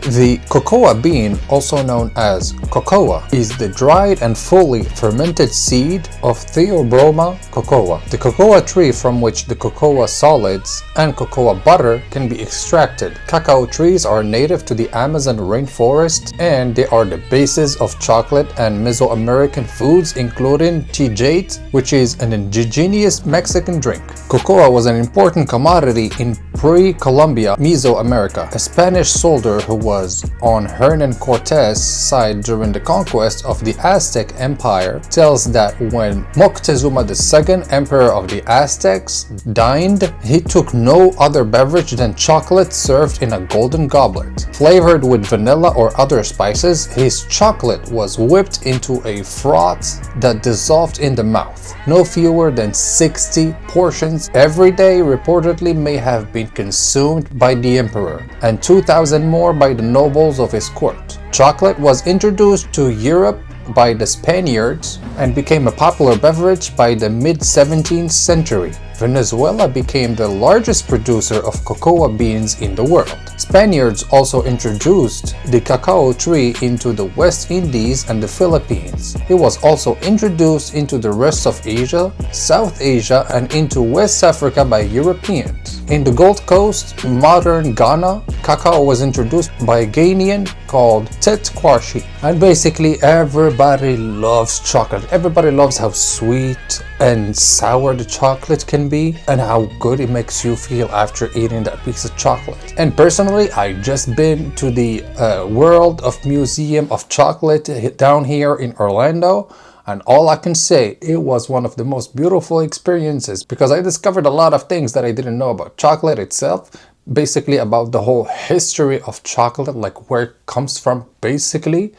The cocoa bean, also known as cocoa, is the dried and fully fermented seed of Theobroma cocoa, the cocoa tree from which the cocoa solids and cocoa butter can be extracted. Cacao trees are native to the Amazon rainforest, and they are the basis of chocolate and Mesoamerican foods, including tijate, which is an indigenous Mexican drink. Cocoa was an important commodity in pre-Columbia Mesoamerica. A Spanish soldier who was on Hernan Cortez's side during the conquest of the Aztec Empire tells that when Moctezuma II, emperor of the Aztecs, dined, he took no other beverage than chocolate served in a golden goblet. Flavored with vanilla or other spices, his chocolate was whipped into a froth that dissolved in the mouth. No fewer than 60 portions every day reportedly may have been consumed by the emperor, and 2,000 more by the nobles of his court. Chocolate was introduced to Europe by the Spaniards and became a popular beverage by the mid-17th century. Venezuela became the largest producer of cocoa beans in the world. Spaniards also introduced the cacao tree into the West Indies and the Philippines. It was also introduced into the rest of Asia, South Asia, and into West Africa by Europeans. In the Gold Coast, modern Ghana, cacao was introduced by a Ghanaian called Tet Kwashi. And basically everybody loves chocolate. Everybody loves how sweet and sour the chocolate can be and how good it makes you feel after eating that piece of chocolate. And personally, I just been to the World of Museum of Chocolate down here in Orlando, and all I can say, it was one of the most beautiful experiences because I discovered a lot of things that I didn't know about chocolate itself, basically about the whole history of chocolate, like where it comes from basically,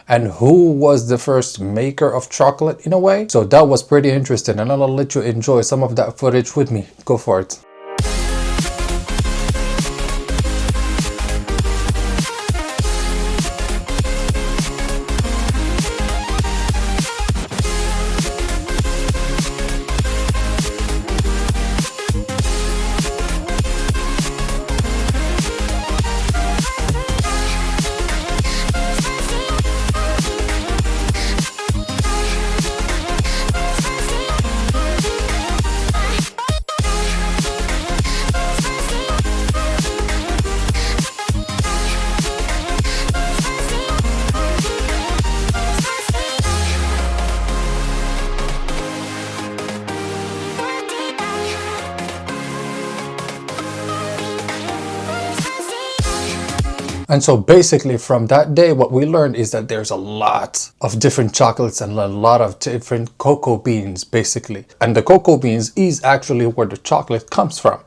and who was the first maker of chocolate in a way. So that was pretty interesting, and I'll let you enjoy some of that footage with me. Go for it. And so basically from that day, what we learned is that there's a lot of different chocolates and a lot of different cocoa beans basically. And the cocoa beans is actually where the chocolate comes from.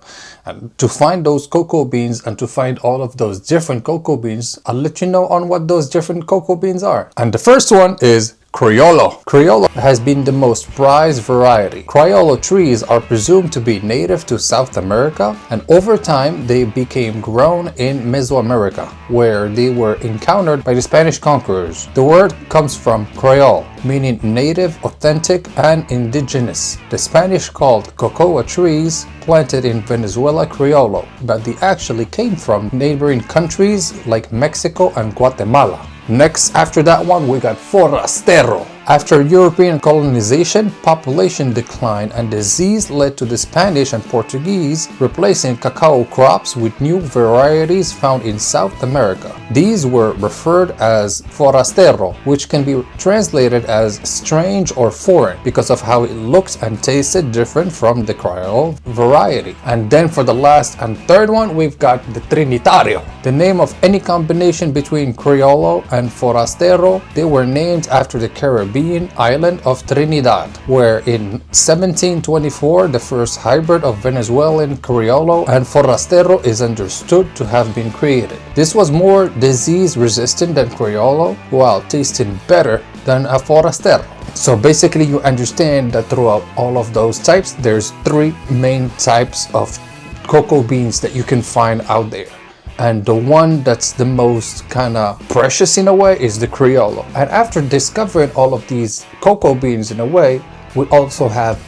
And to find those cocoa beans and to find all of those different cocoa beans, I'll let you know on what those different cocoa beans are. And the first one is Criollo. Criollo has been the most prized variety. Criollo trees are presumed to be native to South America, and over time they became grown in Mesoamerica, where they were encountered by the Spanish conquerors. The word comes from Creole, meaning native, authentic, and indigenous. The Spanish called cocoa trees planted in Venezuela Criollo, but they actually came from neighboring countries like Mexico and Guatemala. Next, after that one, we got Forastero. After European colonization, population decline and disease led to the Spanish and Portuguese replacing cacao crops with new varieties found in South America. These were referred as forastero, which can be translated as strange or foreign because of how it looked and tasted different from the Creole variety. And then for the last and third one, we've got the Trinitario. The name of any combination between Criollo and Forastero, they were named after the Caribbean island of Trinidad, where in 1724 the first hybrid of Venezuelan Criollo and Forastero is understood to have been created. This was more disease resistant than Criollo while tasting better than a Forastero. So basically you understand that throughout all of those types, there's three main types of cocoa beans that you can find out there. And the one that's the most kind of precious in a way is the Criollo. And after discovering all of these cocoa beans in a way, we also have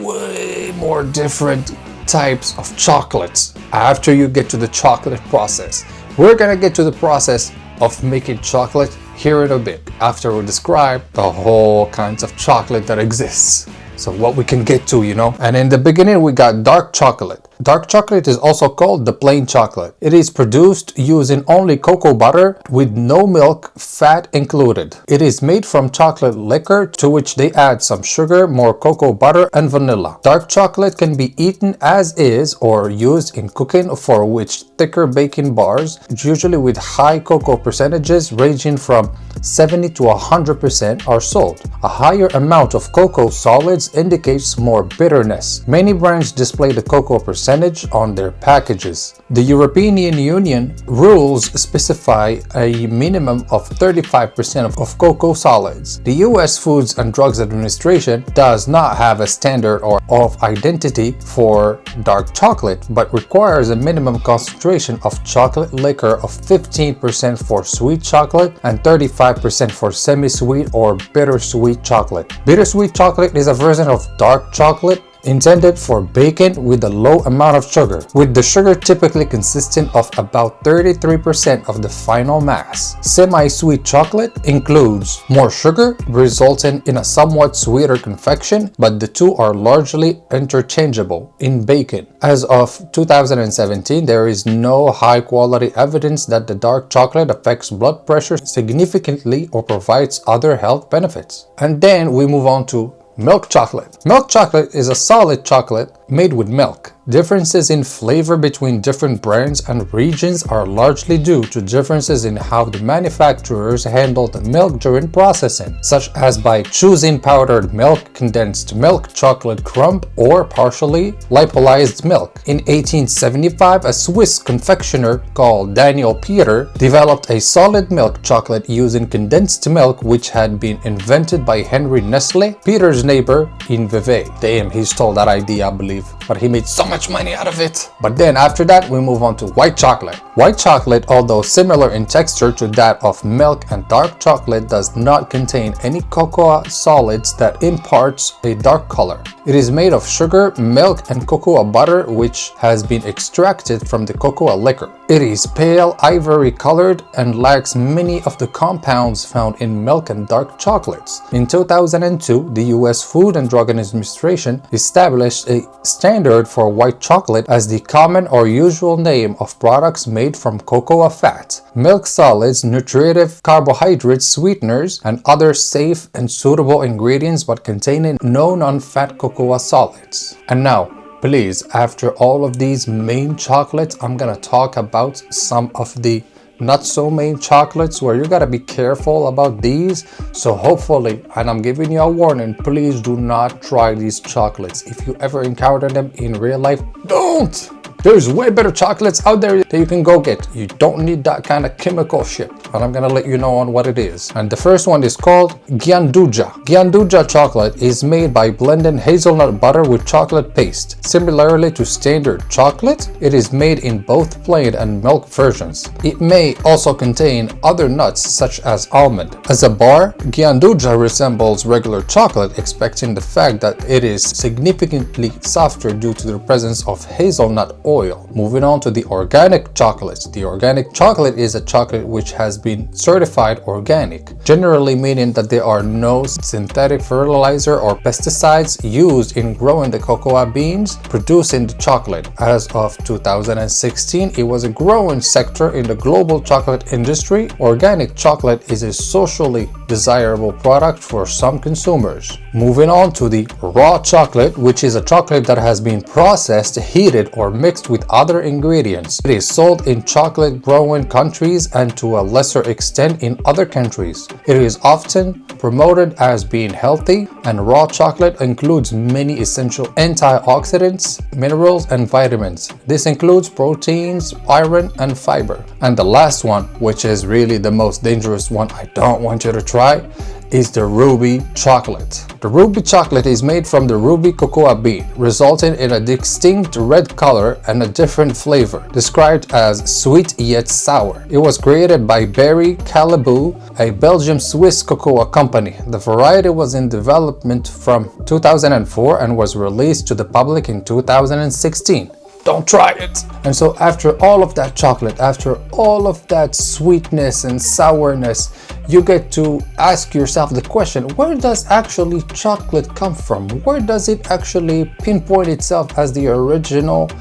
way more different types of chocolates after you get to the chocolate process. We're gonna get to the process of making chocolate here in a bit, after we describe the whole kinds of chocolate that exists. So what we can get to, And in the beginning, we got dark chocolate. Dark chocolate is also called the plain chocolate. It is produced using only cocoa butter with no milk, fat included. It is made from chocolate liquor to which they add some sugar, more cocoa butter, and vanilla. Dark chocolate can be eaten as is or used in cooking, for which thicker baking bars, usually with high cocoa percentages ranging from 70 to 100%, are sold. A higher amount of cocoa solids indicates more bitterness. Many brands display the cocoa percentage on their packages. The European Union rules specify a minimum of 35% of cocoa solids. The US Foods and Drugs Administration does not have a standard or of identity for dark chocolate, but requires a minimum concentration of chocolate liquor of 15% for sweet chocolate and 35% for semi-sweet or bittersweet chocolate. Bittersweet chocolate is a version of dark chocolate intended for baking with a low amount of sugar, with the sugar typically consisting of about 33% of the final mass. Semi-sweet chocolate includes more sugar, resulting in a somewhat sweeter confection, but the two are largely interchangeable in baking. As of 2017, there is no high-quality evidence that the dark chocolate affects blood pressure significantly or provides other health benefits. And then we move on to milk chocolate. Milk chocolate is a solid chocolate made with milk. Differences in flavor between different brands and regions are largely due to differences in how the manufacturers handle the milk during processing, such as by choosing powdered milk, condensed milk, chocolate crumb, or partially lipolyzed milk. In 1875, a Swiss confectioner called Daniel Peter developed a solid milk chocolate using condensed milk, which had been invented by Henry Nestle, Peter's neighbor in Vevey. Damn, he stole that idea, I believe, but he made so much money out of it. But then after that, we move on to white chocolate. White chocolate, although similar in texture to that of milk and dark chocolate, does not contain any cocoa solids that imparts a dark color. It is made of sugar, milk, and cocoa butter, which has been extracted from the cocoa liquor. It is pale ivory colored and lacks many of the compounds found in milk and dark chocolates. In 2002, the US Food and Drug Administration established a standard for white chocolate as the common or usual name of products made from cocoa fat, milk solids, nutritive carbohydrates, sweeteners, and other safe and suitable ingredients but containing no non-fat cocoa solids. And now, please, after all of these main chocolates, I'm gonna talk about some of the not so main chocolates where you gotta be careful about these. So hopefully, and I'm giving you a warning, please do not try these chocolates. If you ever encounter them in real life, don't! There's way better chocolates out there that you can go get. You don't need that kind of chemical shit. And I'm gonna let you know on what it is. And the first one is called Gyanduja. Gyanduja chocolate is made by blending hazelnut butter with chocolate paste. Similarly to standard chocolate, it is made in both plain and milk versions. It may also contain other nuts such as almond. As a bar, Gyanduja resembles regular chocolate, expecting the fact that it is significantly softer due to the presence of hazelnut oil. Moving on to the organic chocolates. The organic chocolate is a chocolate which has been certified organic, generally meaning that there are no synthetic fertilizer or pesticides used in growing the cocoa beans producing the chocolate. As of 2016, it was a growing sector in the global chocolate industry. Organic chocolate is a socially desirable product for some consumers. Moving on to the raw chocolate, which is a chocolate that has been processed, heated, or mixed with other ingredients. It is sold in chocolate growing countries and to a lesser extent in other countries. It is often promoted as being healthy, and raw chocolate includes many essential antioxidants, minerals, and vitamins. This includes proteins, iron, and fiber. And the last one, which is really the most dangerous one I don't want you to try, is the ruby chocolate. The ruby chocolate is made from the ruby cocoa bean, resulting in a distinct red color and a different flavor, described as sweet yet sour. It was created by Barry Callebaut, a Belgian-Swiss cocoa company. The variety was in development from 2004 and was released to the public in 2016. don't try it. And so after all of that chocolate, after all of that sweetness and sourness, you get to ask yourself the question, where does actually chocolate come from? Where does it actually pinpoint itself as the original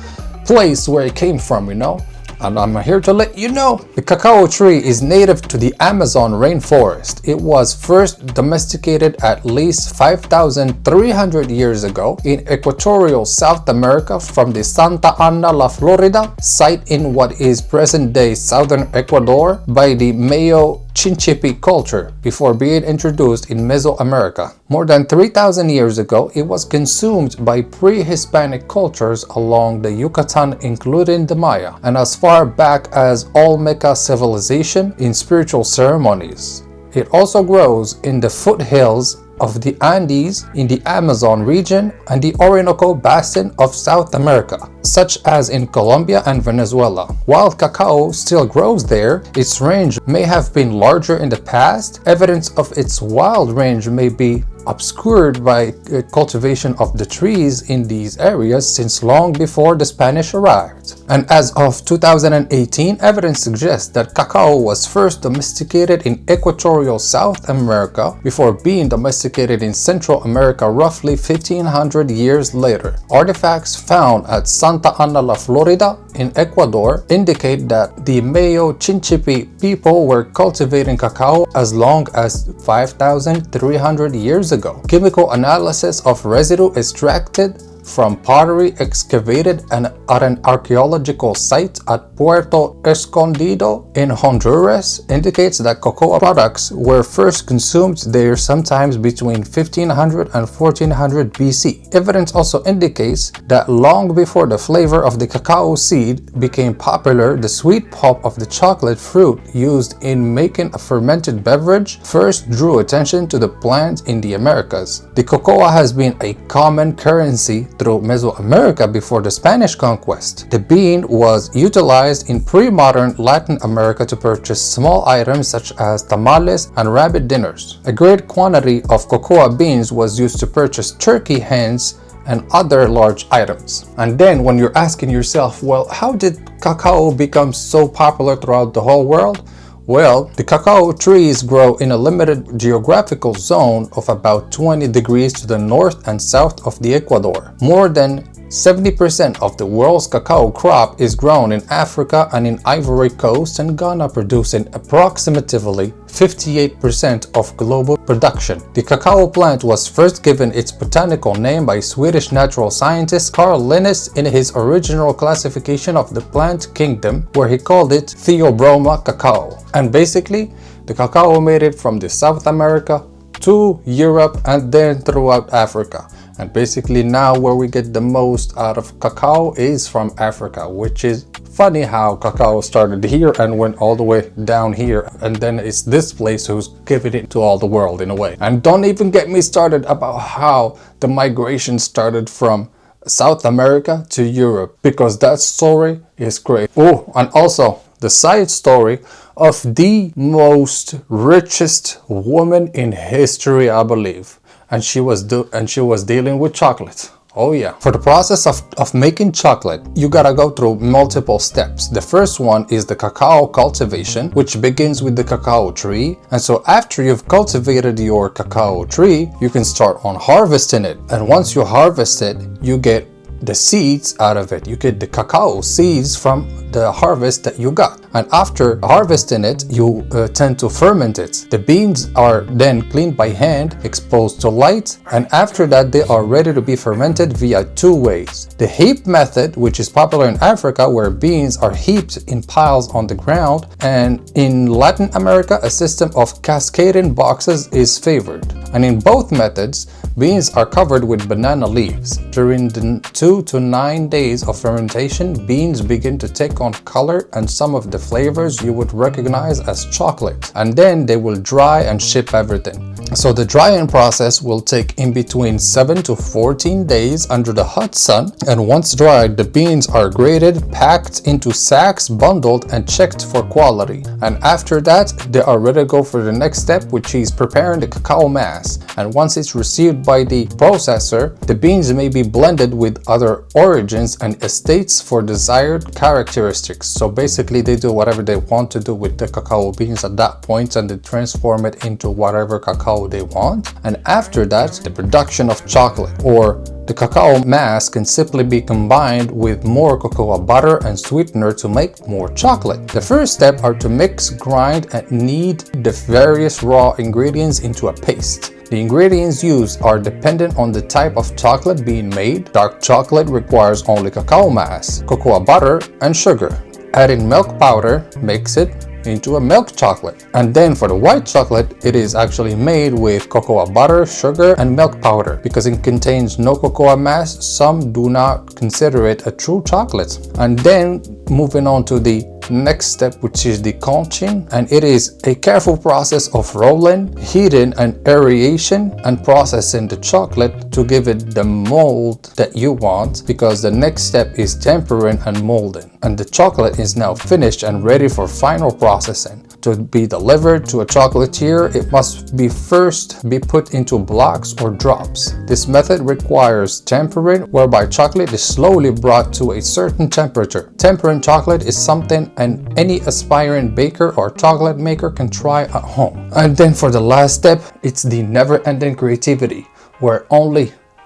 place where it came from, you know? And I'm here to let you know. The cacao tree is native to the Amazon rainforest. It was first domesticated at least 5,300 years ago in equatorial South America from the Santa Ana La Florida site in what is present-day southern Ecuador by the Mayo Chinchipe culture before being introduced in Mesoamerica. More than 3,000 years ago, it was consumed by pre-Hispanic cultures along the Yucatan, including the Maya, and as far back as Olmeca civilization in spiritual ceremonies. It also grows in the foothills of the Andes in the Amazon region and the Orinoco Basin of South America, such as in Colombia and Venezuela. While cacao still grows there, its range may have been larger in the past. Evidence of its wild range may be obscured by cultivation of the trees in these areas since long before the Spanish arrived. And as of 2018, evidence suggests that cacao was first domesticated in equatorial South America before being domesticated in Central America roughly 1500 years later. Artifacts found at Santa Ana La Florida in Ecuador indicate that the Mayo Chinchipe people were cultivating cacao as long as 5,300 years ago. Chemical analysis of residue extracted from pottery excavated at an archaeological site at Puerto Escondido in Honduras indicates that cocoa products were first consumed there sometimes between 1500 and 1400 BC. Evidence also indicates that long before the flavor of the cacao seed became popular, the sweet pulp of the chocolate fruit used in making a fermented beverage first drew attention to the plant in the Americas. The cocoa has been a common currency through Mesoamerica before the Spanish conquest. The bean was utilized in pre-modern Latin America to purchase small items such as tamales and rabbit dinners. A great quantity of cocoa beans was used to purchase turkey hens and other large items. And then when you're asking yourself, well, how did cacao become so popular throughout the whole world? Well, the cacao trees grow in a limited geographical zone of about 20 degrees to the north and south of the Ecuador. More than 70% of the world's cacao crop is grown in Africa and in Ivory Coast and Ghana, producing approximately 58% of global production. The cacao plant was first given its botanical name by Swedish natural scientist Carl Linnaeus in his original classification of the plant kingdom, where he called it Theobroma cacao. And basically, the cacao made it from the South America to Europe and then throughout Africa. And basically now where we get the most out of cacao is from Africa, which is funny how cacao started here and went all the way down here, and then it's this place who's giving it to all the world in a way. And don't even get me started about how the migration started from South America to Europe, because that story is great. Oh, and also the side story of the most richest woman in history, I believe. And she was dealing with chocolate. Oh yeah. For the process of making chocolate, you gotta go through multiple steps. The first one is the cacao cultivation, which begins with the cacao tree. And so after you've cultivated your cacao tree, you can start on harvesting it. And once you harvest it, you get the seeds out of it. You get the cacao seeds from the harvest that you got. And after harvesting it, you tend to ferment it. The beans are then cleaned by hand, exposed to light, and after that they are ready to be fermented via two ways. The heap method, which is popular in Africa, where beans are heaped in piles on the ground, and in Latin America a system of cascading boxes is favored. And in both methods, beans are covered with banana leaves. During the 2 to 9 days of fermentation, beans begin to take on color and some of the flavors you would recognize as chocolate, and then they will dry and ship everything. So the drying process will take in between 7 to 14 days under the hot sun, and once dried, the beans are graded, packed into sacks, bundled, and checked for quality. And after that, they are ready to go for the next step, which is preparing the cacao mass. And once it's received by the processor, the beans may be blended with other origins and estates for desired characteristics. So basically they do whatever they want to do with the cacao beans at that point, and they transform it into whatever cacao they want. And after that, the production of chocolate, or the cacao mass, can simply be combined with more cocoa butter and sweetener to make more chocolate. The first step are to mix, grind, and knead the various raw ingredients into a paste. The ingredients used are dependent on the type of chocolate being made. Dark chocolate requires only cacao mass, cocoa butter, and sugar. Adding milk powder makes it into a milk chocolate. And then for the white chocolate, it is actually made with cocoa butter, sugar, and milk powder. Because it contains no cocoa mass, some do not consider it a true chocolate. And then moving on to the next step, which is the conching, and it is a careful process of rolling, heating, and aeration, and processing the chocolate to give it the mold that you want, because the next step is tempering and molding. And the chocolate is now finished and ready for final processing. To be delivered to a chocolatier, it must be first be put into blocks or drops. This method requires tempering, whereby chocolate is slowly brought to a certain temperature. Tempering chocolate is something any aspiring baker or chocolate maker can try at home. And then for the last step, it's the never-ending creativity, where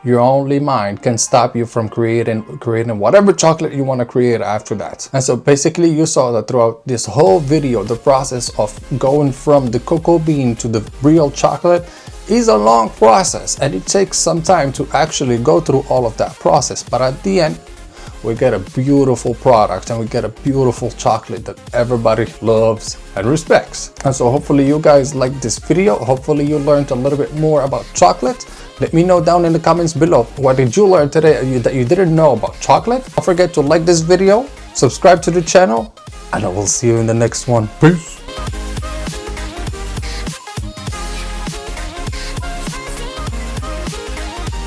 your only mind can stop you from creating whatever chocolate you want to create after that. And so basically you saw that throughout this whole video, the process of going from the cocoa bean to the real chocolate is a long process, and it takes some time to actually go through all of that process. But at the end, we get a beautiful product, and we get a beautiful chocolate that everybody loves and respects. And so hopefully you guys liked this video. Hopefully you learned a little bit more about chocolate. Let me know down in the comments below, what did you learn today that you didn't know about chocolate? Don't forget to like this video, subscribe to the channel, and I will see you in the next one. Peace.